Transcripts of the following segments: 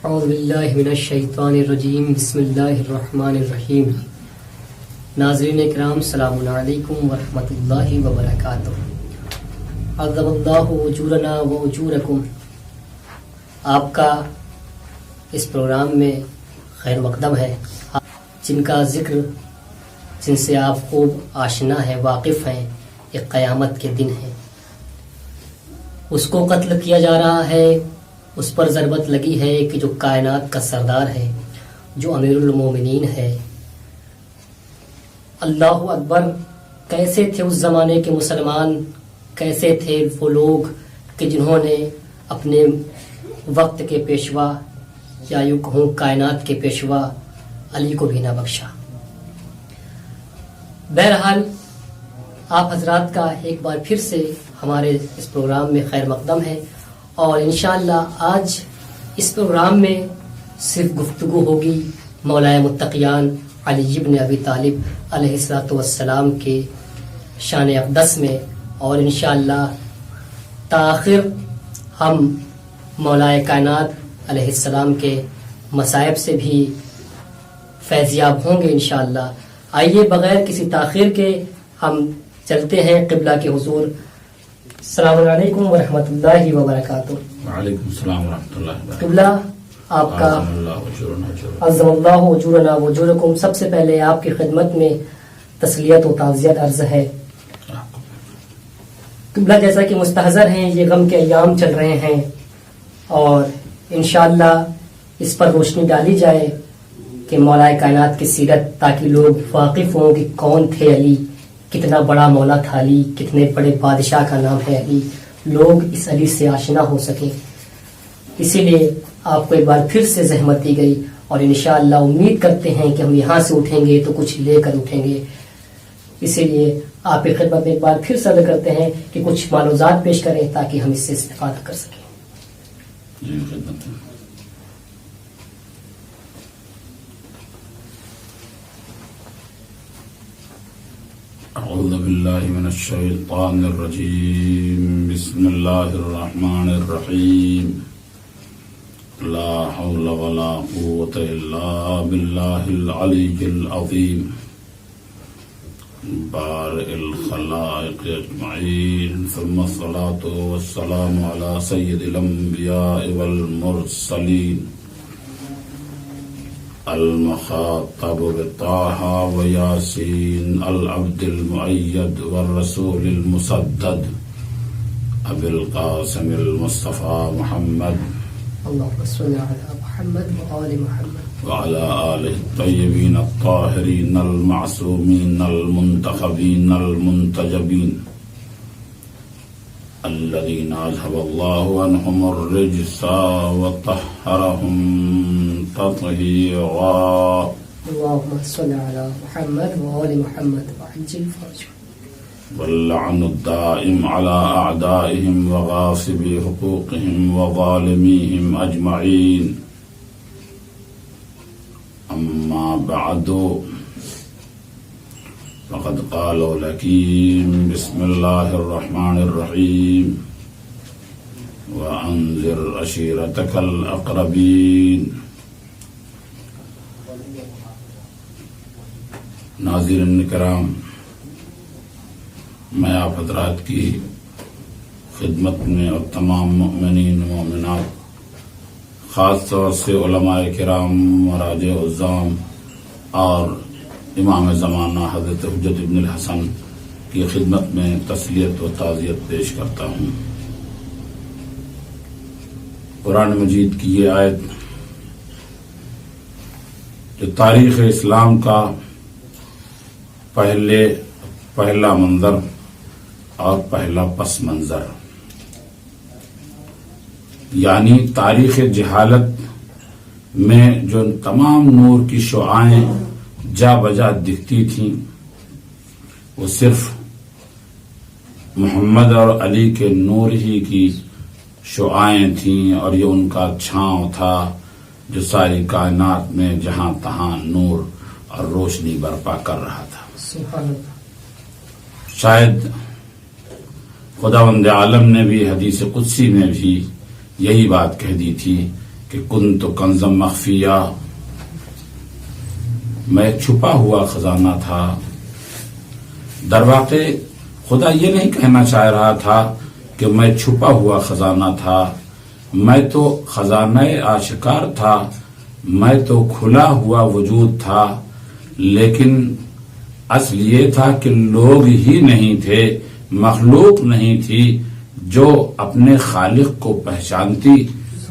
اعوذ باللہ من الشیطان الرجیم بسم اللہ الرحمن الرحیم. ناظرین اکرام السلام علیکم ورحمۃ اللہ وبرکاتہ. عظم اللہ اجورنا و اجورکم. آپ کا اس پروگرام میں خیر مقدم ہے. جن کا ذکر جن سے آپ خوب آشنا ہیں، واقف ہیں، ایک قیامت کے دن ہے. اس کو قتل کیا جا رہا ہے، اس پر ضربت لگی ہے کہ جو کائنات کا سردار ہے، جو امیر المومنین ہے. اللہ اکبر. کیسے تھے اس زمانے کے مسلمان، کیسے تھے وہ لوگ کہ جنہوں نے اپنے وقت کے پیشوا یا یوں کہوں کائنات کے پیشوا علی کو بھی نہ بخشا. بہرحال آپ حضرات کا ایک بار پھر سے ہمارے اس پروگرام میں خیر مقدم ہے، اور انشاءاللہ آج اس پروگرام میں صرف گفتگو ہوگی مولا متقیان علی بن ابی طالب علیہ الصلوۃ والسلام کے شان اقدس میں، اور انشاءاللہ تاخیر ہم مولا کائنات علیہ السلام کے مصائب سے بھی فیضیاب ہوں گے انشاءاللہ. آئیے بغیر کسی تاخیر کے ہم چلتے ہیں قبلہ کے حضور. السلام علیکم ورحمۃ اللہ وبرکاتہ. وعلیکم السلام ورحمۃ اللہ وبرکاتہ. قبلہ آپ کا عظم اللہ اجورنا و اجورکم. سب سے پہلے آپ کی خدمت میں تسلیت و تعزیت عرض ہے. قبلہ جیسا کہ مستحضر ہیں، یہ غم کے ایام چل رہے ہیں، اور انشاءاللہ اس پر روشنی ڈالی جائے کہ مولا کائنات کی سیرت، تاکہ لوگ واقف ہوں کہ کون تھے علی، کتنا بڑا مولا تھا علی، کتنے بڑے بادشاہ کا نام ہے علی، لوگ اس علی سے آشنا ہو سکیں. اسی لیے آپ کو ایک بار پھر سے زحمت دی گئی، اور انشاءاللہ امید کرتے ہیں کہ ہم یہاں سے اٹھیں گے تو کچھ لے کر اٹھیں گے. اسی لیے آپ کی خدمت میں ایک بار پھر سے عرض کرتے ہیں کہ کچھ معلومات پیش کریں تاکہ ہم اس سے استفادہ کر سکیں. جی خدمت میں. اعوذ باللہ من الشیطان الرجیم. بسم اللہ الرحمن الرحیم. لا حول ولا قوة الا باللہ العلی العظیم. بارئ الخلائق اجمعین، ثم الصلاة والسلام على سید الانبیاء والمرسلین المخاطب بطه وياسين العبد المؤيد والرسول المسدد ابي القاسم المصطفى محمد اللهم صل على محمد وآل محمد وعلى آله الطيبين الطاهرين المعصومين المنتخبين المنتجبين الذين أذهب الله عنهم الرجس وطهرهم تطهيرا. اللهم صل على محمد وآل محمد وعجل فرجهم. واللعن الدائم على أعدائهم وغاصبي حقوقهم وظالميهم أجمعين. أما بعد فقد قال الحكيم بسم الله الرحمن الرحيم. وأنذر عشيرتك الأقربين. ناظرین کرام، میں آپ حضرات کی خدمت میں اور تمام مؤمنین و مومنات، خاص طور سے علماء کرام، مراجع عظام اور امام زمانہ حضرت حجت ابن الحسن کی خدمت میں تسلیت و تعزیت پیش کرتا ہوں. قرآن مجید کی یہ آیت جو تاریخ اسلام کا پہلا منظر اور پہلا پس منظر، یعنی تاریخ جہالت میں جو تمام نور کی شعاعیں جا بجا دکھتی تھیں، وہ صرف محمد اور علی کے نور ہی کی شعاعیں تھیں، اور یہ ان کا چھاؤں تھا جو ساری کائنات میں جہاں تہاں نور اور روشنی برپا کر رہا تھا. سبحان اللہ. شاید خداوند عالم نے بھی حدیث قدسی میں بھی یہی بات کہہ دی تھی کہ کنت کنزم مخفیہ، میں ایک چھپا ہوا خزانہ تھا. در واقع خدا یہ نہیں کہنا چاہ رہا تھا کہ میں چھپا ہوا خزانہ تھا، میں تو خزانہ آشکار تھا، میں تو کھلا ہوا وجود تھا. لیکن اصل یہ تھا کہ لوگ ہی نہیں تھے، مخلوق نہیں تھی جو اپنے خالق کو پہچانتی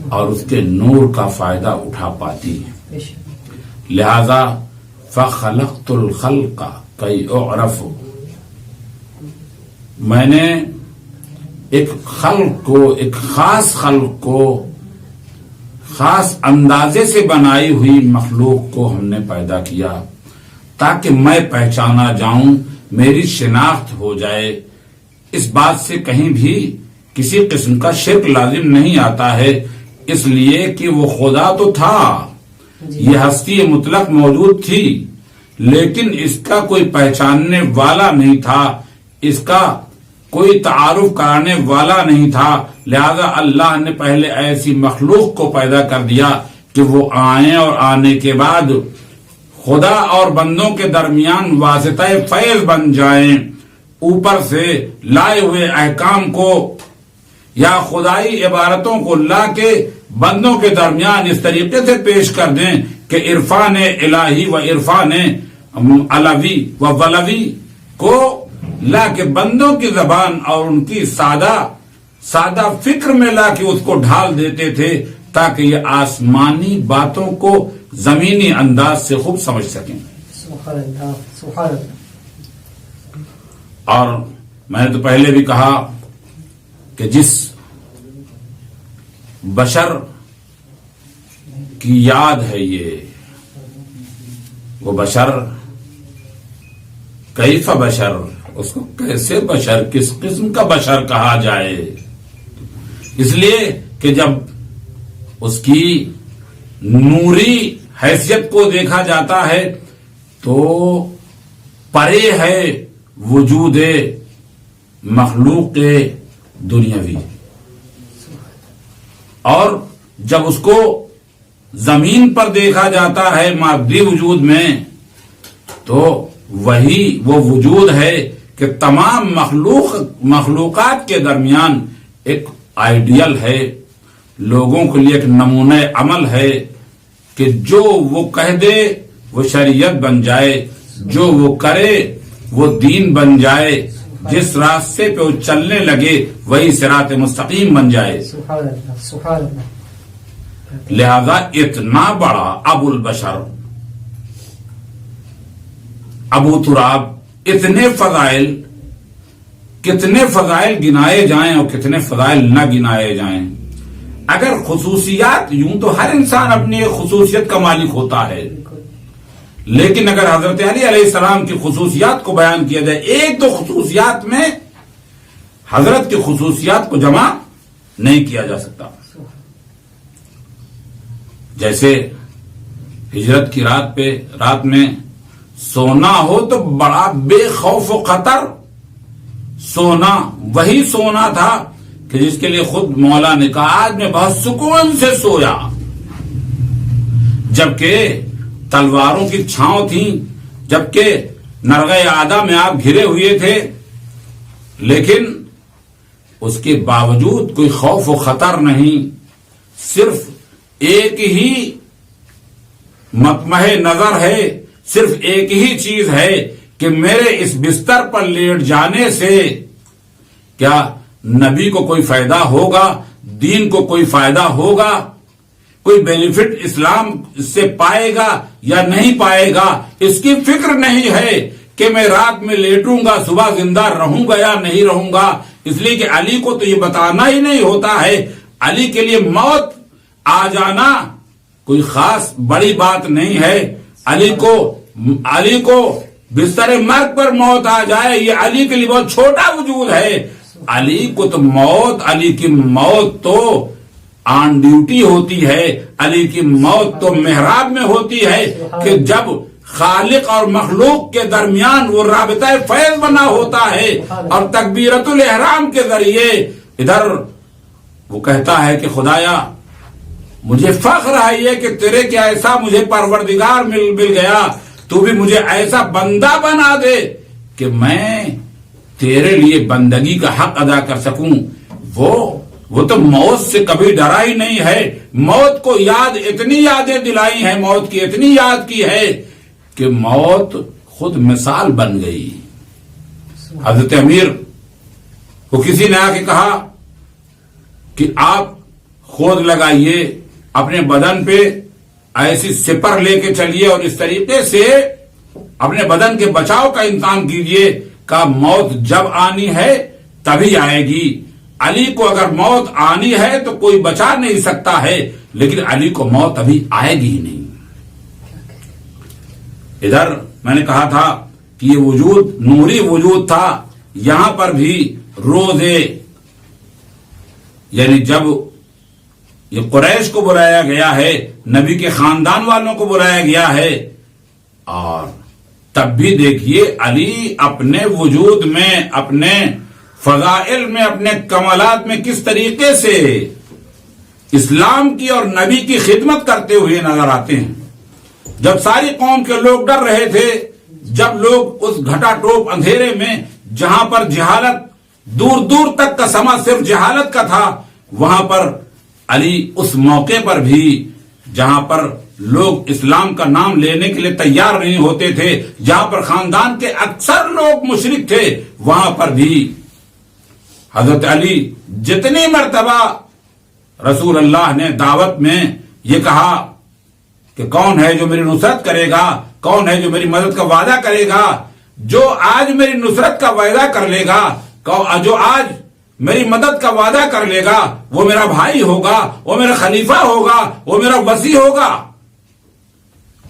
اور اس کے نور کا فائدہ اٹھا پاتی. لہذا فخلقت الخلق کی اعرف، میں نے ایک خلق کو، ایک خاص خلق کو، خاص اندازے سے بنائی ہوئی مخلوق کو ہم نے پیدا کیا تاکہ میں پہچانا جاؤں، میری شناخت ہو جائے. اس بات سے کہیں بھی کسی قسم کا شرک لازم نہیں آتا ہے، اس لیے کہ وہ خدا تو تھا، یہ ہستی مطلق موجود تھی، لیکن اس کا کوئی پہچاننے والا نہیں تھا، اس کا کوئی تعارف کرانے والا نہیں تھا. لہذا اللہ نے پہلے ایسی مخلوق کو پیدا کر دیا کہ وہ آئیں اور آنے کے بعد خدا اور بندوں کے درمیان واسطہ فیض بن جائیں، اوپر سے لائے ہوئے احکام کو یا خدائی عبارتوں کو لا کے بندوں کے درمیان اس طریقے سے پیش کر دیں کہ عرفان الہی و عرفان علوی و ولوی کو لا کے بندوں کی زبان اور ان کی سادہ فکر میں لا کے اس کو ڈھال دیتے تھے تاکہ یہ آسمانی باتوں کو زمینی انداز سے خوب سمجھ سکیں. سبحان اللہ، سبحان اللہ. اور میں نے تو پہلے بھی کہا کہ جس بشر کی یاد ہے یہ، وہ بشر کیف بشر، اس کو کیسے بشر، کس قسم کا بشر کہا جائے. اس لیے کہ جب اس کی نوری حیثیت کو دیکھا جاتا ہے تو پرے ہے وجود مخلوق دنیاوی، اور جب اس کو زمین پر دیکھا جاتا ہے مادی وجود میں تو وہی وہ وجود ہے کہ تمام مخلوقات کے درمیان ایک آئیڈیل ہے، لوگوں کے لیے ایک نمونہ عمل ہے کہ جو وہ کہہ دے وہ شریعت بن جائے، جو وہ کرے وہ دین بن جائے، جس راستے پہ وہ چلنے لگے وہی صراط مستقیم بن جائے. سبحان اللہ، سبحان اللہ. لہذا اتنا بڑا ابو البشر، ابو تراب، اتنے فضائل، کتنے فضائل گنائے جائیں اور کتنے فضائل نہ گنائے جائیں. اگر خصوصیات، یوں تو ہر انسان اپنی ایک خصوصیت کا مالک ہوتا ہے، لیکن اگر حضرت علی علیہ السلام کی خصوصیات کو بیان کیا جائے ایک دو خصوصیات میں، حضرت کی خصوصیات کو جمع نہیں کیا جا سکتا. جیسے ہجرت کی رات میں سونا ہو تو بڑا بے خوف و خطر سونا، وہی سونا تھا کہ جس کے لیے خود مولا نے کہا آج میں بہت سکون سے سویا. جبکہ تلواروں کی چھاؤں تھی، جبکہ نرغے آدھا میں آپ گھرے ہوئے تھے، لیکن اس کے باوجود کوئی خوف و خطر نہیں. صرف ایک ہی مطمع نظر ہے، صرف ایک ہی چیز ہے کہ میرے اس بستر پر لیٹ جانے سے کیا نبی کو کوئی فائدہ ہوگا، دین کو کوئی فائدہ ہوگا، کوئی بینیفٹ اسلام سے پائے گا یا نہیں پائے گا، اس کی فکر نہیں ہے کہ میں رات میں لیٹوں گا صبح زندہ رہوں گا یا نہیں رہوں گا. اس لیے کہ علی کو تو یہ بتانا ہی نہیں ہوتا ہے. علی کے لیے موت آ جانا کوئی خاص بڑی بات نہیں ہے. علی کو بستر مرگ پر موت آ جائے یہ علی کے لیے بہت چھوٹا وجود ہے. علی کو تو علی کی موت تو آن ڈیوٹی ہوتی ہے، علی کی موت تو محراب میں ہوتی ہے کہ جب خالق اور مخلوق کے درمیان وہ رابطہ فیض بنا ہوتا ہے اور تکبیرت الاحرام کے ذریعے ادھر وہ کہتا ہے کہ خدایا مجھے فخر ہے یہ کہ تیرے کیا ایسا مجھے پروردگار مل گیا، تو بھی مجھے ایسا بندہ بنا دے کہ میں تیرے لیے بندگی کا حق ادا کر سکوں۔ وہ تو موت سے کبھی ڈرا ہی نہیں ہے، موت کو اتنی یادیں دلائی ہیں، موت کی اتنی یاد کی ہے کہ موت خود مثال بن گئی۔ حضرت امیر کو کسی نے آ کے کہا کہ آپ خود لگائیے اپنے بدن پہ، ایسی سپر لے کے چلیے اور اس طریقے سے اپنے بدن کے بچاؤ کا انتظام کیجیے کہ موت جب آنی ہے تبھی آئے گی۔ علی کو اگر موت آنی ہے تو کوئی بچا نہیں سکتا ہے، لیکن علی کو موت ابھی آئے گی ہی نہیں۔ ادھر میں نے کہا تھا کہ یہ وجود نوری وجود تھا، یہاں پر بھی روزے، یعنی جب یہ قریش کو بلایا گیا ہے، نبی کے خاندان والوں کو بلایا گیا ہے، اور تب بھی دیکھیے علی اپنے وجود میں، اپنے فضائل میں، اپنے کمالات میں کس طریقے سے اسلام کی اور نبی کی خدمت کرتے ہوئے نظر آتے ہیں۔ جب ساری قوم کے لوگ ڈر رہے تھے، جب لوگ اس گھٹا ٹوپ اندھیرے میں جہاں پر جہالت دور دور تک کا سما صرف جہالت کا تھا، وہاں پر علی اس موقع پر بھی جہاں پر لوگ اسلام کا نام لینے کے لیے تیار نہیں ہوتے تھے، جہاں پر خاندان کے اکثر لوگ مشرک تھے، وہاں پر بھی حضرت علی جتنی مرتبہ رسول اللہ نے دعوت میں یہ کہا کہ کون ہے جو میری نصرت کرے گا، کون ہے جو میری مدد کا وعدہ کرے گا، جو آج میری نصرت کا وعدہ کر لے گا، جو آج میری مدد کا وعدہ کر لے گا، وہ میرا بھائی ہوگا، وہ میرا خلیفہ ہوگا، وہ میرا وصی ہوگا۔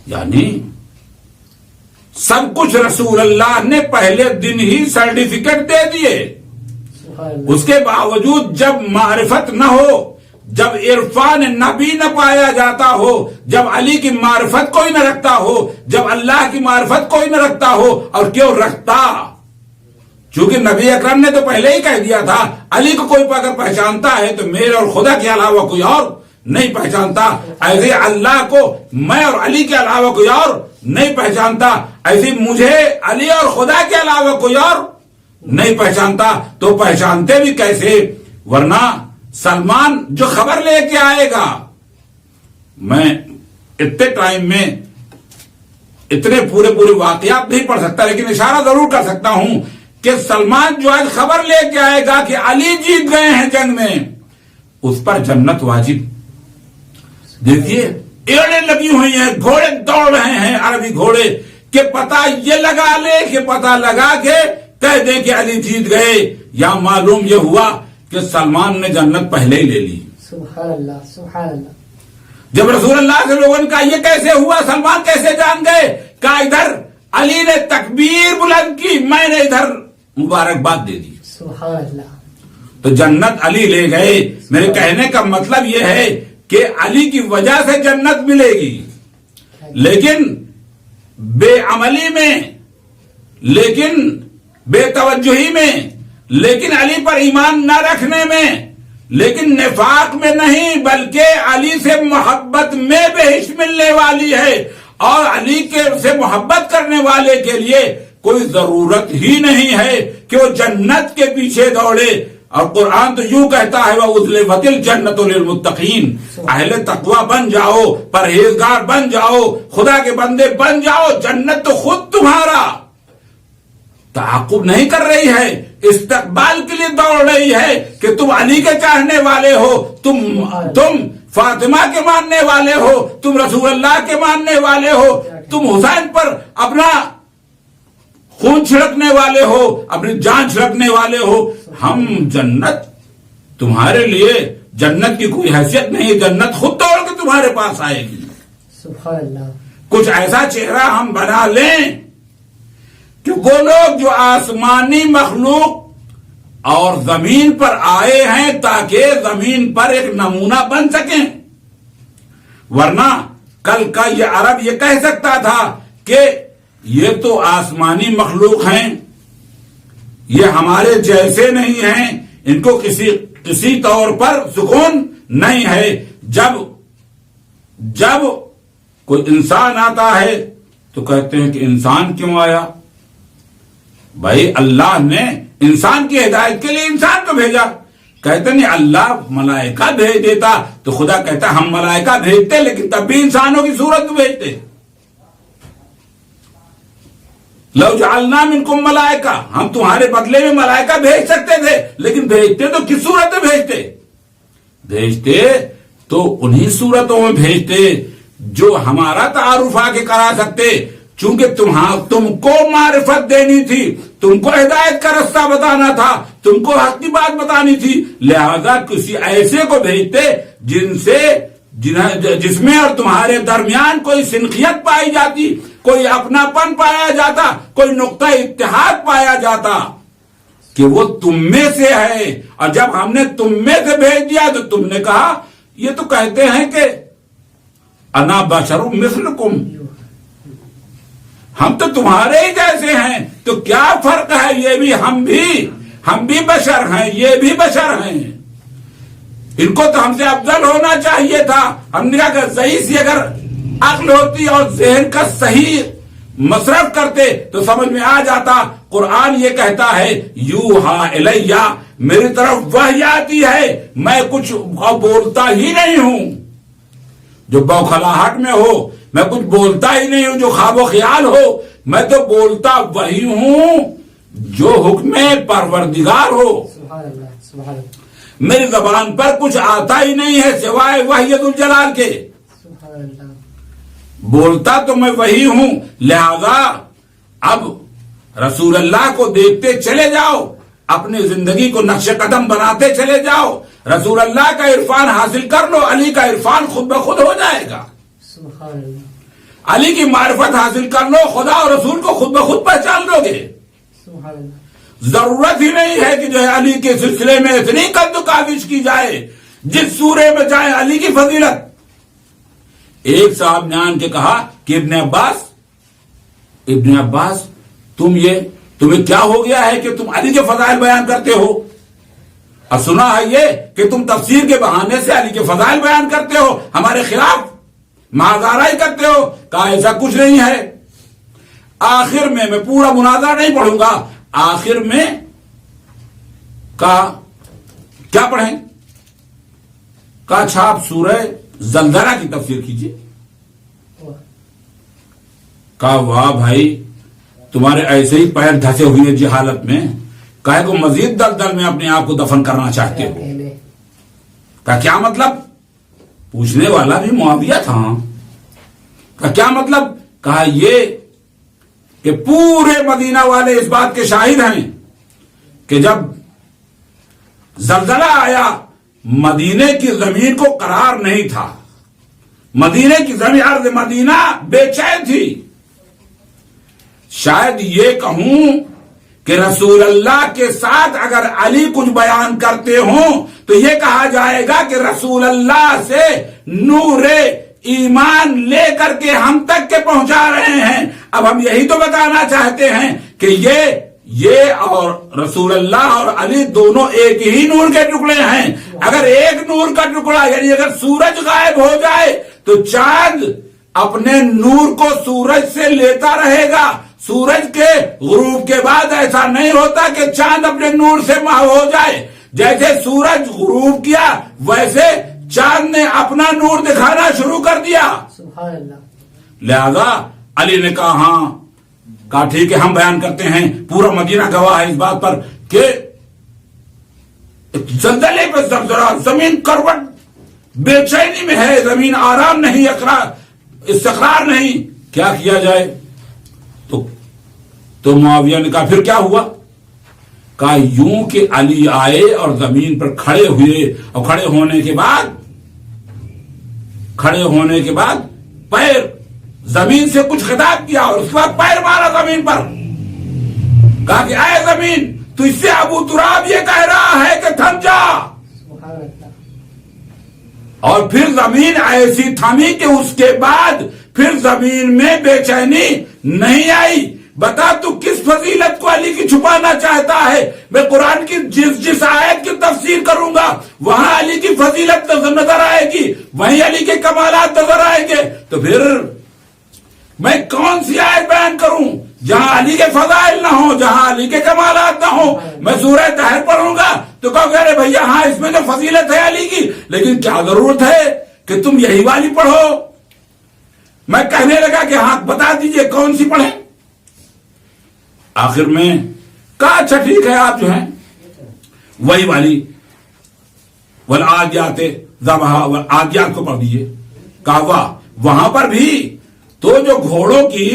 یعنی سب کچھ رسول اللہ نے پہلے دن ہی سرٹیفکیٹ دے دیے۔ اس کے باوجود جب معرفت نہ ہو، جب عرفان نبی نہ پایا جاتا ہو، جب علی کی معرفت کوئی نہ رکھتا ہو، جب اللہ کی معرفت کوئی نہ رکھتا ہو، اور کیوں رکھتا؟ چونکہ نبی اکرم نے تو پہلے ہی کہہ دیا تھا علی کو کوئی اگر پہچانتا ہے تو میرے اور خدا کے علاوہ کوئی اور نہیں پہچانتا، ایسے اللہ کو میں اور علی کے علاوہ کوئی اور نہیں پہچانتا، ایسے مجھے علی اور خدا کے علاوہ کوئی اور نہیں پہچانتا، تو پہچانتے بھی کیسے؟ ورنہ سلمان جو خبر لے کے آئے گا، میں اتنے ٹائم میں اتنے پورے واقعات نہیں پڑھ سکتا، لیکن اشارہ ضرور کر سکتا ہوں کہ سلمان جو آج خبر لے کے آئے گا کہ علی جیت گئے ہیں جنگ میں، اس پر جنت واجب۔ دیکھیے ایڑے لگی ہوئی ہیں، گھوڑے دوڑ رہے ہیں، عربی گھوڑے، کہ پتہ یہ لگا لے کہ پتہ لگا کے کہہ دیں کہ علی جیت گئے، یا معلوم یہ ہوا کہ سلمان نے جنت پہلے ہی لے لی۔ سبحان اللہ، سبحان اللہ۔ جب رسول اللہ کے لوگوں نے کہا یہ کیسے ہوا، سلمان کیسے جان گئے، کہا ادھر علی نے تکبیر بلند کی، میں نے ادھر مبارکباد دے دی۔ سبحان اللہ۔ تو جنت علی لے گئے۔ میرے کہنے کا مطلب یہ ہے کہ علی کی وجہ سے جنت ملے گی، لیکن بے عملی میں، لیکن بے توجہی میں، لیکن علی پر ایمان نہ رکھنے میں، لیکن نفاق میں نہیں، بلکہ علی سے محبت میں بہشت ملنے والی ہے، اور علی سے محبت کرنے والے کے لیے کوئی ضرورت ہی نہیں ہے کہ وہ جنت کے پیچھے دوڑے۔ اور قرآن تو یوں کہتا ہے وَأُزْلِفَتِ الْجَنَّةُ لِلْمُتَّقِينَ، اہل تقوی بن جاؤ، پرہیزگار بن جاؤ، خدا کے بندے بن جاؤ، جنت تو خود تمہارا۔ تعاقب نہیں کر رہی ہے، استقبال کے لیے دوڑ رہی ہے کہ تم علی کے چاہنے والے ہو، تم فاطمہ کے ماننے والے ہو، تم رسول اللہ کے ماننے والے ہو، تم حسین پر اپنا خون چھڑکنے والے ہو، اپنی جان چھڑکنے والے ہو۔ ہم جنت تمہارے لیے، جنت کی کوئی حیثیت نہیں، جنت خود دوڑ کے تمہارے پاس آئے گی۔ سبحان اللہ۔ کچھ ایسا چہرہ ہم بنا لیں کہ وہ لوگ جو آسمانی مخلوق اور زمین پر آئے ہیں تاکہ زمین پر ایک نمونہ بن سکیں، ورنہ کل کا یہ عرب یہ کہہ سکتا تھا کہ یہ تو آسمانی مخلوق ہیں، یہ ہمارے جیسے نہیں ہیں، ان کو کسی طور پر سکون نہیں ہے۔ جب جب کوئی انسان آتا ہے تو کہتے ہیں کہ انسان کیوں آیا؟ بھائی اللہ نے انسان کی ہدایت کے لیے انسان کو بھیجا. کہتے نہیں اللہ ملائکہ بھیج دیتا تو خدا کہتا ہم ملائکہ بھیجتے لیکن تب بھی انسانوں کی صورت بھیجتے. لو جعلنا منکم ملائکہ، ہم تمہارے بدلے میں ملائکہ بھیج سکتے تھے لیکن بھیجتے تو کس صورت میں بھیجتے تو انہی صورتوں میں بھیجتے جو ہمارا تعارف آ کے کرا سکتے. چونکہ تم کو معرفت دینی تھی، تم کو ہدایت کا رستہ بتانا تھا، تم کو حق کی بات بتانی تھی، لہذا کسی ایسے کو بھیجتے جس میں اور تمہارے درمیان کوئی سنخیت پائی جاتی، کوئی اپناپن پایا جاتا، کوئی نقطہ اتحاد پایا جاتا کہ وہ تم میں سے ہے. اور جب ہم نے تم میں سے بھیج دیا تو تم نے کہا یہ تو کہتے ہیں کہ انا بشر مثلکم، ہم تو تمہارے ہی جیسے ہیں، تو کیا فرق ہے؟ یہ بھی ہم بھی بشر ہیں، یہ بھی بشر ہیں. ان کو تو ہم سے افضل ہونا چاہیے تھا. ہم نے کہا کہ صحیح سی اگر عقل ہوتی اور ذہن کا صحیح مصرف کرتے تو سمجھ میں آ جاتا. قرآن یہ کہتا ہے یوحا الیہ، میری طرف وحی آتی ہے، میں کچھ بولتا ہی نہیں ہوں. جو بوکھلاہٹ میں ہو میں کچھ بولتا ہی نہیں ہوں، جو خواب و خیال ہو میں تو بولتا وہی ہوں جو حکم پروردگار ہو. سبحان اللہ سبحان اللہ. میری زبان پر کچھ آتا ہی نہیں ہے سوائے وحی ذوالجلال کے. سبحان اللہ. بولتا تو میں وہی ہوں. لہذا اب رسول اللہ کو دیکھتے چلے جاؤ، اپنی زندگی کو نقش قدم بناتے چلے جاؤ. رسول اللہ کا عرفان حاصل کر لو، علی کا عرفان خود بخود ہو جائے گا. سبحان اللہ. علی کی معرفت حاصل کر لو، خدا اور رسول کو خود بخود پہچان لو گے. سبحان اللہ. ضرورت ہی نہیں ہے کہ جو ہے علی کے سلسلے میں اتنی قد و کاوش کی جائے. جس سورے میں جائے علی کی فضیلت. ایک صاحب نے آن کے کہا کہ ابن عباس تمہیں کیا ہو گیا ہے کہ تم علی کے فضائل بیان کرتے ہو؟ اور سنا ہے یہ کہ تم تفسیر کے بہانے سے علی کے فضائل بیان کرتے ہو، ہمارے خلاف معاذارائی کرتے ہو. کہا ایسا کچھ نہیں ہے. آخر میں پورا مناظرہ نہیں پڑھوں گا، آخر میں کہا کیا پڑھیں؟ کہا اچھا آپ سورہ زلزلہ کی تفسیر کیجیے. کہا واہ بھائی تمہارے ایسے ہی پیر دھسے ہوئے جہالت میں، کہے کو مزید دلدل میں اپنے آپ کو دفن کرنا چاہتے ہو. کہا کیا مطلب؟ پوچھنے والا بھی معاویہ تھا. کہا کیا مطلب؟ کہا یہ کہ پورے مدینہ والے اس بات کے شاہد ہیں کہ جب زلزلہ آیا مدینے کی زمین کو قرار نہیں تھا، مدینے کی زمین ارض مدینہ بے چین تھی. شاید یہ کہوں کہ رسول اللہ کے ساتھ اگر علی کچھ بیان کرتے ہوں تو یہ کہا جائے گا کہ رسول اللہ سے نور ایمان لے کر کے ہم تک کے پہنچا رہے ہیں. اب ہم یہی تو بتانا چاہتے ہیں کہ یہ اور رسول اللہ اور علی دونوں ایک ہی نور کے ٹکڑے ہیں. اگر ایک نور کا ٹکڑا یعنی اگر سورج غائب ہو جائے تو چاند اپنے نور کو سورج سے لیتا رہے گا. سورج کے غروب کے بعد ایسا نہیں ہوتا کہ چاند اپنے نور سے محو ہو جائے. جیسے سورج غروب کیا ویسے چاند نے اپنا نور دکھانا شروع کر دیا. سبحان اللہ. لہذا علی نے کہا ہاں، کہا ٹھیک ہے ہم بیان کرتے ہیں. پورا مدینہ گواہ ہے اس بات پر کہ زلزلے پہ زلزلہ، زمین کروٹ بے چینی میں ہے، زمین آرام نہیں، استقرار نہیں. کیا کیا جائے؟ تو معاویہ نے کہا پھر کیا ہوا؟ کہا یوں کہ علی آئے اور زمین پر کھڑے ہوئے اور کھڑے ہونے کے بعد پیر زمین سے کچھ خطاب کیا اور اس کے بعد پیر مارا زمین پر. کہا کہ اے زمین تو اس سے ابو تراب یہ کہہ رہا ہے کہ تھم جا. اور پھر زمین ایسی تھمی کہ اس کے بعد پھر زمین میں بے چینی نہیں آئی. بتا تو کس فضیلت کو علی کی چھپانا چاہتا ہے؟ میں قرآن کی جس آیت کی تفسیر کروں گا وہاں علی کی فضیلت نظر آئے گی، وہیں علی کے کمالات نظر آئے تو پھر میں کون سی آیت بیان کروں جہاں علی کے فضائل نہ ہوں، جہاں علی کے کمالات نہ ہوں؟ میں سورہ طاہر پڑھوں گا تو کہو گے ارے بھیا ہاں اس میں تو فضیلت ہے علی کی، لیکن کیا ضرورت ہے کہ تم یہی والی پڑھو؟ میں کہنے لگا کہ ہاں بتا دیجئے کون سی پڑھیں؟ آخر میں کہا اچھا ٹھیک ہے، آپ جو ہیں وہی والی والعادیات ضبحا والعادیات کو پڑھ دیجئے۔ کہا واہ، وہاں پر بھی تو جو گھوڑوں کی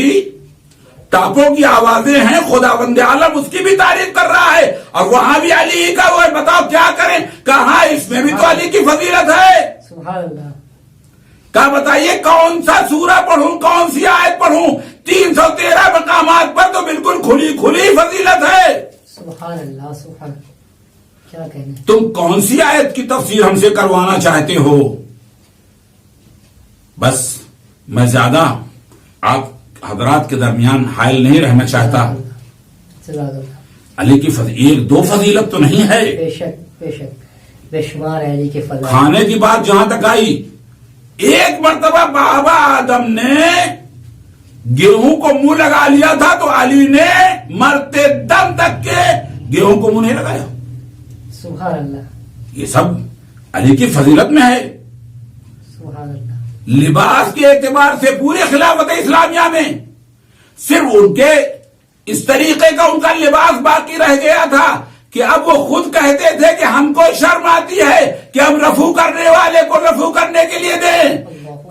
ٹاپوں کی آوازیں ہیں خداوند عالم اس کی بھی تعریف کر رہا ہے، اور وہاں بھی علی کا وہ ہے، بتاؤ کیا کریں؟ کہا اس میں بھی تو علی کی فضیلت ہے۔ سبحان اللہ۔ کہا بتائیے کون سا سورہ پڑھوں، کون سی آیت پڑھوں؟ 313 مقامات پر تو بالکل کھلی کھلی فضیلت ہے۔ سبحان اللہ، سبحان اللہ، کیا کہنے۔ تم کون سی آیت کی تفسیر ہم سے کروانا چاہتے ہو؟ بس میں زیادہ آپ حضرات کے درمیان حائل نہیں رہنا چاہتا۔ علی کی ایک دو فضیلت تو نہیں ہے، بے شک بے شک، بے شمار علی کے فضائل۔ کھانے کی بات جہاں تک آئی، ایک مرتبہ بابا آدم نے گیہوں کو منہ لگا لیا تھا تو علی نے مرتے دم تک کے گیہوں کو منہ نہیں لگایا۔ سبحان اللہ، یہ سب علی کی فضیلت میں ہے۔ سبحان اللہ۔ لباس کے اعتبار سے پورے خلافت اسلامیہ میں صرف ان کے اس طریقے کا ان کا لباس باقی رہ گیا تھا کہ اب وہ خود کہتے تھے کہ ہم کو شرم آتی ہے کہ ہم رفو کرنے والے کو رفو کرنے کے لیے دیں۔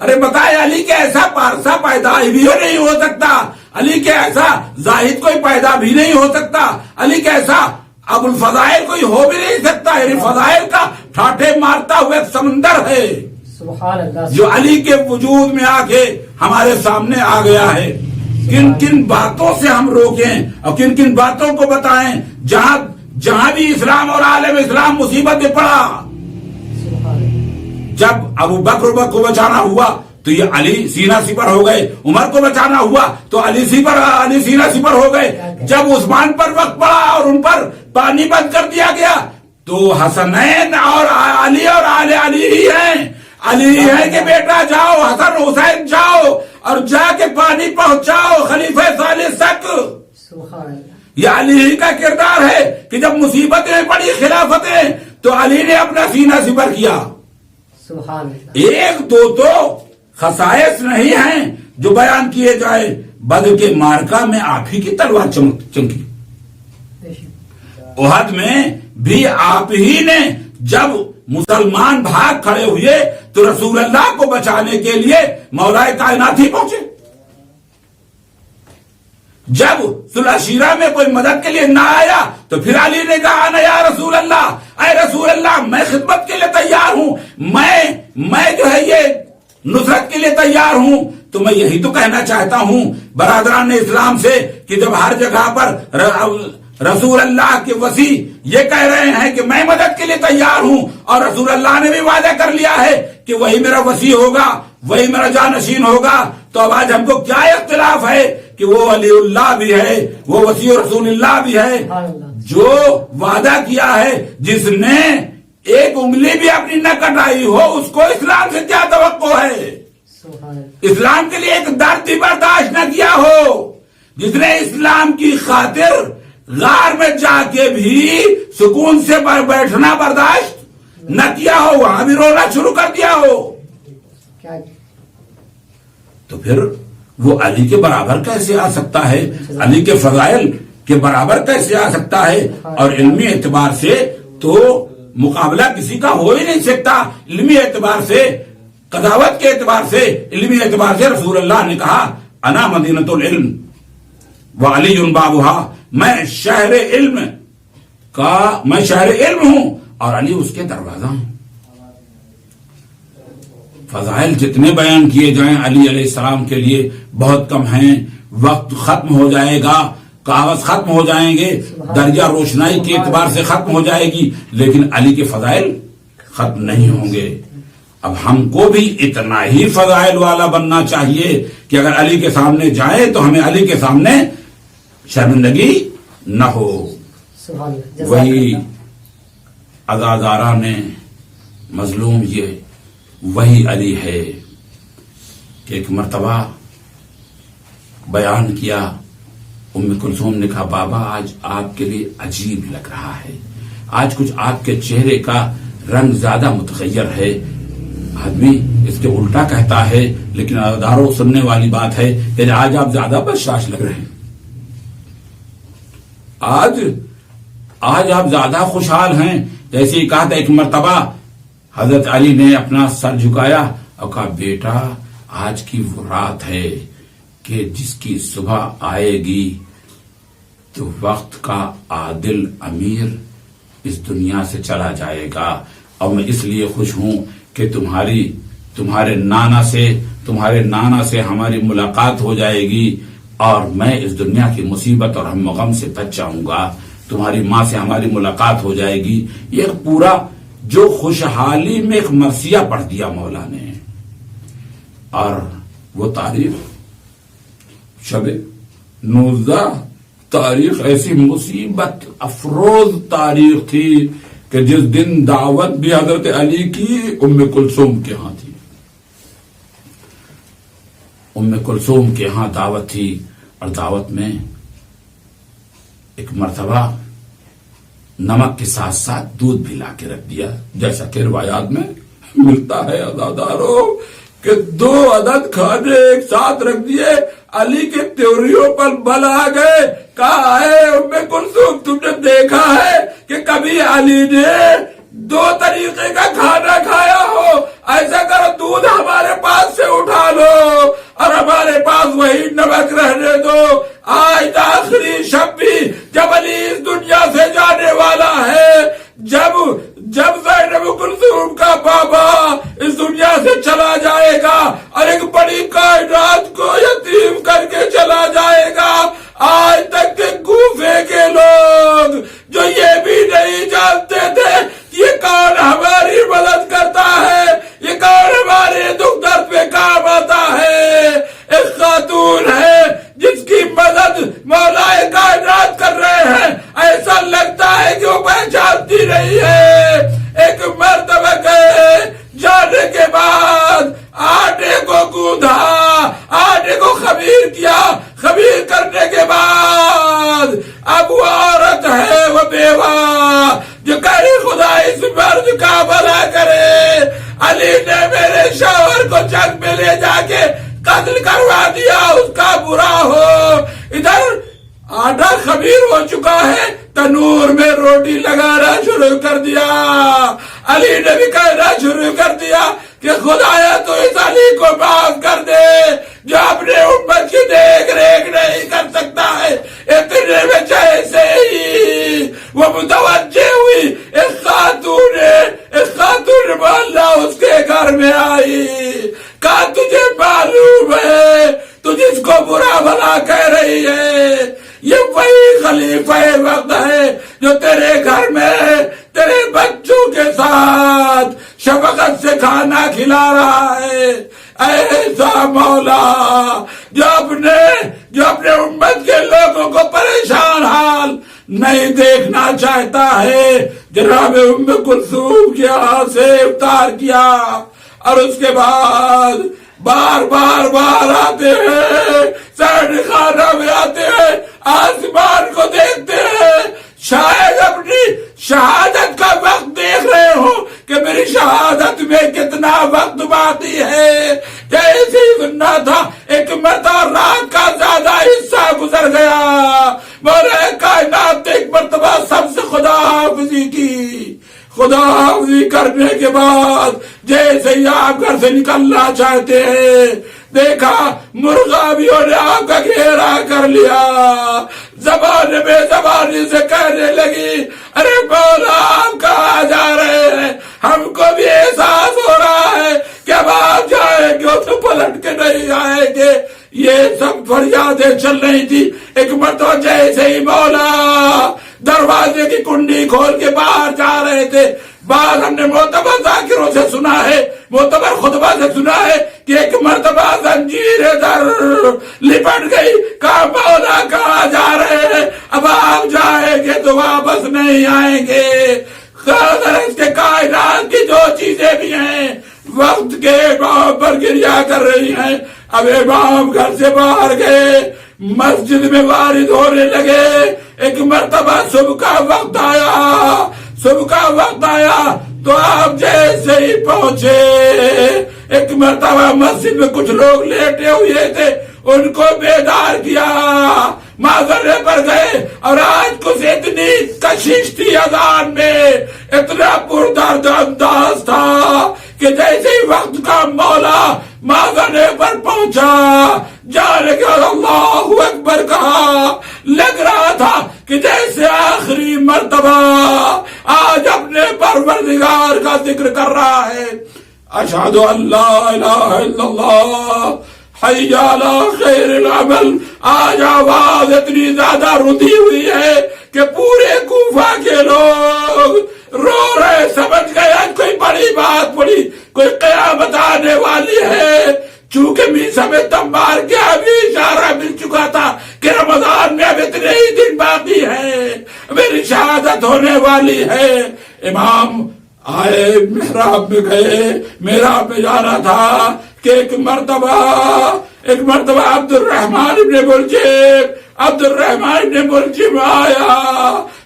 ارے بتائے علی کے ایسا پارسا پیدا بھی نہیں ہو سکتا، علی کے ایسا زاہد کوئی پیدا بھی نہیں ہو سکتا، علی کے ایسا ابو الفضائل کوئی ہو بھی نہیں سکتا۔ یعنی فضائل کا ٹھاٹھے مارتا ہوا ایک سمندر ہے سبحان اللہ، جو علی کے وجود میں آ کے ہمارے سامنے آ گیا ہے۔ کن کن باتوں سے ہم روکیں اور کن کن باتوں کو بتائیں؟ جہاں بھی اسلام اور عالم اسلام مصیبت میں پڑا، سبحان اللہ، جب ابو بکر کو بچانا ہوا تو یہ علی سینہ سپر ہو گئے، عمر کو بچانا ہوا تو علی سینہ سپر ہو گئے، جب عثمان پر وقت پڑا اور ان پر پانی بند کر دیا گیا تو حسنین اور علی اور آل علی ہی ہیں، علی ہے کہ بیٹا جاؤ حسن حسین جاؤ اور جا کے پانی پہنچاؤ خلیفہ ثالث تک۔ سبحان اللہ، یہ علی ہی کا کردار ہے کہ جب مصیبتیں پڑی خلافتیں تو علی نے اپنا سینہ سپر کیا۔ سبحان اللہ، ایک دو تو خصائص نہیں ہیں جو بیان کیے جائے، بدر کے مارکا میں آپ ہی کی تلوار چمکی، بے شک، احد میں بھی آپ ہی نے جب مسلمان بھاگ کھڑے ہوئے تو رسول اللہ کو بچانے کے لیے مولا کائنات ہی پہنچے۔ جب صلح شیرہ میں کوئی مدد کے لیے نہ آیا تو پھر علی نے کہا انا یا رسول اللہ، اے رسول اللہ میں خدمت کے لیے تیار ہوں، میں جو ہے یہ نصرت کے لیے تیار ہوں۔ تو میں یہی تو کہنا چاہتا ہوں برادران اسلام سے کہ جب ہر جگہ پر رسول اللہ کے وسیع یہ کہہ رہے ہیں کہ میں مدد کے لیے تیار ہوں، اور رسول اللہ نے بھی وعدہ کر لیا ہے کہ وہی میرا وسیع ہوگا، وہی میرا جانشین ہوگا، تو اب آج ہم کو کیا اختلاف ہے کہ وہ ولی اللہ بھی ہے، وہ وسیع رسول اللہ بھی ہے؟ جو وعدہ کیا ہے، جس نے ایک انگلی بھی اپنی نہ کٹائی ہو، اس کو اسلام سے کیا توقع ہے؟ اسلام کے لیے ایک درد بھی برداشت نہ کیا ہو، جس نے اسلام کی خاطر غار میں جا کے بھی سکون سے بیٹھنا برداشت نہ کیا ہو، وہاں بھی رونا شروع کر دیا ہو، تو پھر وہ علی کے برابر کیسے آ سکتا ہے؟ علی کے فضائل کے برابر کیسے آ سکتا ہے؟ اور علمی اعتبار سے تو مقابلہ کسی کا ہو ہی نہیں سکتا۔ علمی اعتبار سے، قضاوت کے اعتبار سے، علمی اعتبار سے رسول اللہ نے کہا انا مدینۃ العلم وعلی بابھا، میں شہر علم ہوں اور علی اس کے دروازہ ہوں۔ فضائل جتنے بیان کیے جائیں علی علیہ السلام کے لیے بہت کم ہیں، وقت ختم ہو جائے گا، کاغذ ختم ہو جائیں گے، درجہ روشنائی کے اعتبار سے ختم ہو جائے گی، لیکن علی کے فضائل ختم نہیں ہوں گے۔ اب ہم کو بھی اتنا ہی فضائل والا بننا چاہیے کہ اگر علی کے سامنے جائیں تو ہمیں علی کے سامنے شرمندگی نہ ہو۔ وہی عزازارہ نے مظلوم یہ وہی علی ہے کہ ایک مرتبہ بیان کیا، ام کلثوم نے کہا بابا آج آپ کے لیے عجیب لگ رہا ہے، آج کچھ آپ کے چہرے کا رنگ زیادہ متغیر ہے. آدمی اس کے الٹا کہتا ہے لیکن اداروں سننے والی بات ہے کہ آج آپ زیادہ بشاش لگ رہے ہیں، آج آپ زیادہ خوشحال ہیں. جیسے ہی کہا تھا ایک مرتبہ حضرت علی نے اپنا سر جھکایا اور کہا بیٹا آج کی وہ رات ہے کہ جس کی صبح آئے گی تو وقت کا عادل امیر اس دنیا سے چلا جائے گا، اور میں اس لیے خوش ہوں کہ تمہارے نانا سے ہماری ملاقات ہو جائے گی اور میں اس دنیا کی مصیبت اور ہم غم سے بچ جاؤں گا، تمہاری ماں سے ہماری ملاقات ہو جائے گی. یہ پورا جو خوشحالی میں ایک مرثیہ پڑھ دیا مولا نے. اور وہ تاریخ شب 19 تاریخ ایسی مصیبت افروز تاریخ تھی کہ جس دن دعوت بھی حضرت علی کی ام کلثوم کے ہاں تھی. ام کلثوم کے ہاں دعوت تھی، اور دعوت میں ایک مرتبہ نمک کے ساتھ ساتھ دودھ بھی لا کے رکھ دیا، جیسا کہ روایات میں ملتا ہے عزاداروں کہ 2 عدد کھانے ایک ساتھ رکھ دیے. علی کے تیوریوں پر بل آ گئے. کہا ہے ام کلثوم تم نے دیکھا ہے کہ کبھی علی نے 2 طریقے کا کھانا کھایا ہو؟ ایسا کرو دودھ ہمارے پاس سے اٹھا لو اور ہمارے پاس وہی نمک رہنے دو. آج آخری شب بھی جب علی اس دنیا سے جانے والا ہے، جب زینب کلثوم کا بابا اس دنیا سے چلا جائے گا اور ایک بڑی کائنات کو یتیم کر کے چلا جائے گا، آج تک کے کوفے کے لوگ جو یہ بھی نہیں جانتے تھے یہ کون ہماری مدد کرتا ہے، یہ کون ہمارے دکھ درد پہ کام آتا ہے. ایک خاتون ہے جس کی مدد مولا کائنات کر رہے ہیں، ایسا لگتا ہے کہ وہ پہچانتی نہیں ہے. ایک مرتبہ گئے، جانے کے بعد آٹے کو گوندھا، آٹے کو خمیر کیا، خمیر کرنے کے بعد اب وہ عورت ہے، وہ بیوہ جو کہہ رہی خدا اس مرد کا بھلا کرے. علی نے میرے شوہر کو جنگ میں لے جا کے قتل کروا دیا، اس کا برا ہو. ادھر آٹا خمیر ہو چکا ہے، تنور میں روٹی لگانا شروع کر دیا. علی نے بھی کہنا شروع کر دیا کہ خدایا تو اس علی کو معاف کر دے جو اپنے امت کی دیکھ ریکھ نہیں کر سکتا ہے. اتنے میں جیسے ہی وہ متوجہ ہوئی ایک خاتون محلہ اس کے گھر میں آئی. کہا تجھے معلوم ہے تو جس کو برا بھلا کہہ رہی ہے یہ وہی خلیفہ وقت ہے جو تیرے گھر میں تیرے بچوں کے ساتھ شفقت سے کھانا کھلا رہا ہے. ایسا مولا جو اپنے امت کے لوگوں کو پریشان حال نہیں دیکھنا چاہتا ہے، جناب ام کلثوم کے ہاں سے افطار کیا اور اس کے بعد بار آتے ہیں، سرد خانہ میں آتے ہیں، آسمان کو دیکھتے ہیں، شاید اپنی شہادت کا وقت دیکھ رہے ہو کہ میری شہادت میں کتنا وقت باقی ہے. جیسے ہی سننا تھا ایک مرتبہ رات کا زیادہ حصہ گزر گیا. مولا کائنات ایک مرتبہ سب سے خدا حافظی کی. خدا حافظی کرنے کے بعد جیسے ہی آپ گھر سے نکلنا چاہتے ہیں، دیکھا مرغابیوں نے آپ کا گھیرا کر لیا. زبان بے زبانی سے کہنے لگی ارے مولا آپ کہاں جا رہے ہیں؟ ہم کو بھی احساس ہو رہا ہے کہ اب آپ جائیں گے تو پلٹ کے نہیں آئیں گے. یہ سب فریادیں چل رہی تھی. ایک مرتبہ جیسے ہی مولا دروازے کی کنڈی کھول کے باہر جا رہے تھے، بعد ہم نے معتبر ذاکروں سے سنا ہے، معتبر خطبہ سے سنا ہے کہ ایک مرتبہ زنجیر در لپٹ گئی. کہا مولا کہاں جا رہے ہیں؟ اب آپ جائیں گے تو واپس نہیں آئیں گے. اس کے کائنات کی جو چیزیں بھی ہیں وقت کے پر گریا کر رہی ہیں. اب امام گھر سے باہر گئے، مسجد میں وارد ہونے لگے. ایک مرتبہ صبح کا وقت آیا تو آپ جیسے ہی پہنچے، ایک مرتبہ مسجد میں کچھ لوگ لیٹے ہوئے تھے، ان کو بیدار کیا، معذرے پر گئے. اور آج کچھ اتنی کشش تھی اذان میں، اتنا پردرد انداز تھا کہ جیسے ہی وقت کا مولا معذرے پر پہنچا، جانے کے اللہ اکبر کہا، لگ رہا تھا کہ جیسے آخری مرتبہ آج اپنے پروردگار کا ذکر کر رہا ہے. اشہد ان لا الہ الا اللہ حی علی خیر العمل. آج آواز اتنی زیادہ رندی ہوئی ہے کہ پورے کوفہ کے لوگ رو رہے، سمجھ گئے کوئی بڑی بات پڑی، کوئی قیامت آنے والی ہے. چونکہ میسا میں تم مار کے ابھی اشارہ مل چکا تھا کہ رمضان میں اب اتنے ہی دن باقی ہے، میری شہادت ہونے والی ہے. امام آئے، محراب میں گئے، محراب میں جانا تھا کہ ایک مرتبہ عبد الرحمن ابن ملجم آیا.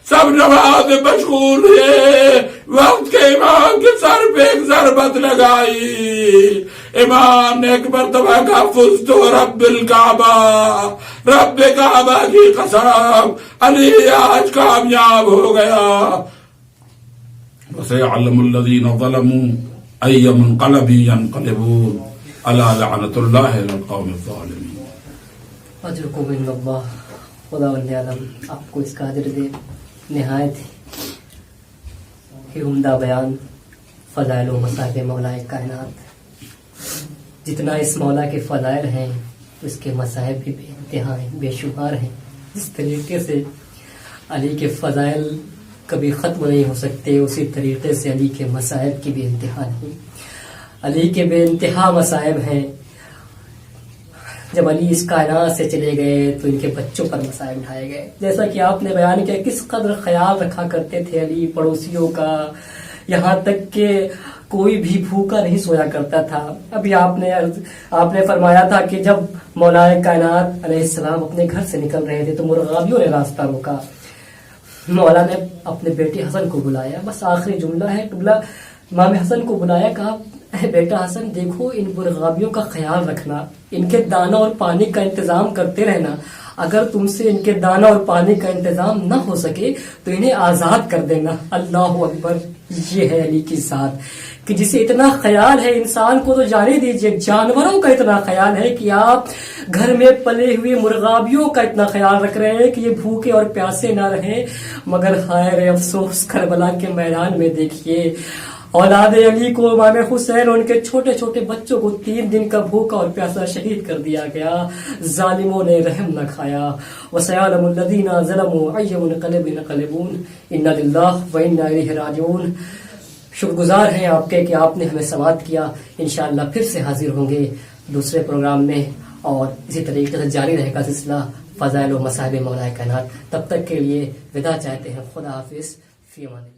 سب نماز میں مشغول ہوئے، وقت کے امام کے سر پہ ایک ضربت لگائی. امام نے ایک مرتبہ کہا، فزت رب الکعبہ، رب کعبہ کی قسم، علی آج کامیاب ہو گیا. وَسَيَعْلَمُ الَّذِينَ ظَلَمُوا أَيَّ مُنْقَلَبٍ يَنْقَلِبُونَ أَلَا لَعْنَةُ اللَّهِ عَلَى الْقَوْمِ الظَّالِمِينَ. اجرکم من اللہ، خدا عالم آپ کو اس کا اجر دے. نہایت ہی عمدہ بیان فضائل و مصائب مولا کائنات. جتنا اس مولا کے فضائل ہیں اس کے مصائب بھی بے انتہا ہیں، بے شمار ہیں. جس طریقے سے علی کے فضائل کبھی ختم نہیں ہو سکتے، اسی طریقے سے علی کے مصائب کی بے انتہا نہیں. علی کے بے انتہا مصائب ہیں. جب علی اس کائنات سے چلے گئے تو ان کے بچوں پر مصائب اٹھائے گئے. جیسا کہ آپ نے بیان کیا کس قدر خیال رکھا کرتے تھے علی پڑوسیوں کا، یہاں تک کہ کوئی بھی بھوکا نہیں سویا کرتا تھا. ابھی آپ نے فرمایا تھا کہ جب مولا کائنات علیہ السلام اپنے گھر سے نکل رہے تھے تو مرغابیوں نے راستہ روکا. مولا نے اپنے بیٹے حسن کو بلایا، بس آخری جملہ ہے، امام حسن کو بلایا، کہا اے بیٹا حسن دیکھو ان مرغابیوں کا خیال رکھنا، ان کے دانا اور پانی کا انتظام کرتے رہنا. اگر تم سے ان کے دانا اور پانی کا انتظام نہ ہو سکے تو انہیں آزاد کر دینا. اللہ اکبر. یہ ہے علی کی ذات کہ جسے اتنا خیال ہے، انسان کو تو جانے دیجئے، جانوروں کا اتنا خیال ہے کہ آپ گھر میں پلے ہوئے مرغابیوں کا اتنا خیال رکھ رہے ہیں کہ یہ بھوکے اور پیاسے نہ رہیں. مگر ہائے افسوس، کربلا کے میدان میں دیکھیے اولاد علی کو، امام حسین اور ان کے چھوٹے چھوٹے بچوں کو 3 دن کا بھوکا اور پیاسا شہید کر دیا گیا. ظالموں نے رحم نہ کھایا. وَسَيَعْلَمُ الَّذِينَ ظَلَمُوا أَيَّ مُنْقَلَبٍ يَنْقَلِبُونَ إِنَّا لِلَّهِ وَإِنَّا إِلَيْهِ رَاجِعُونَ. شکر گزار ہیں آپ کے کہ آپ نے ہمیں سماعت کیا. انشاءاللہ پھر سے حاضر ہوں گے دوسرے پروگرام میں، اور اسی طریقے سے جاری رہے گا سلسلہ فضائل و مصائب مولا کائنات. تب تک کے لیے وداع چاہتے ہیں. خدا حافظ. فی امان اللہ.